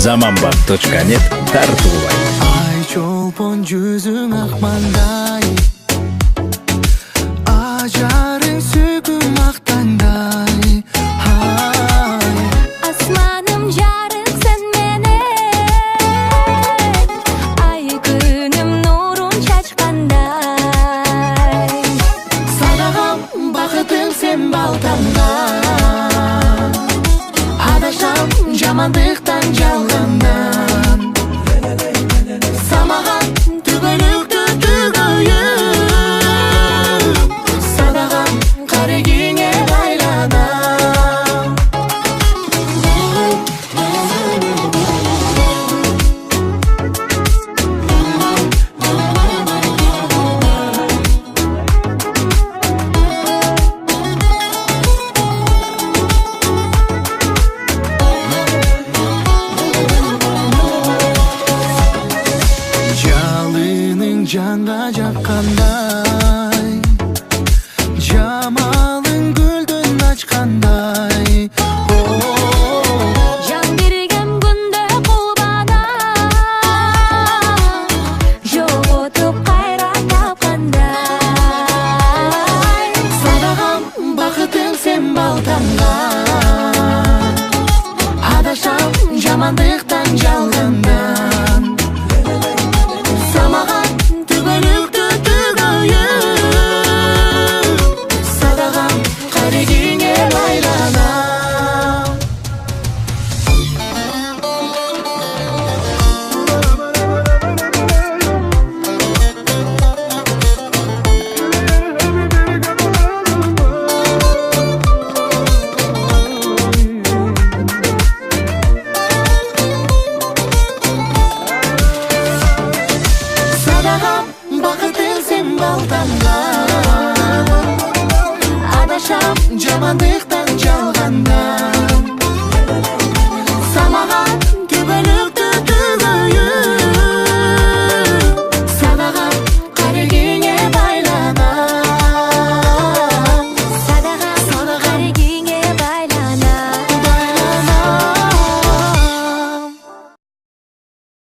Zamanbak.net тартуулайт. Ай чолпон жүзүң ак маңдай, ажарың сүйкүм ак таңдай. Asmanım жарык sen менен, ай күнүм нурун чачкандай. Садагам бакытың сен балтамдан, адашам жамандыктан жалгандан. Самаган түбөлүктү түгөйүп, садагам карегиңе байланам. Жалының жанга жаккандай, жамалың гүлдөн ачкандай. Жан берген күндө кулбанам, жоготуп кайра тапкандай. Садагам бакытың сен балтамдан, адашам жамандыктан жалгандан. Самаган түбөлүктү түгөйүп, садагам карегиңе байланам. Садагам бакытың сен балтамдан.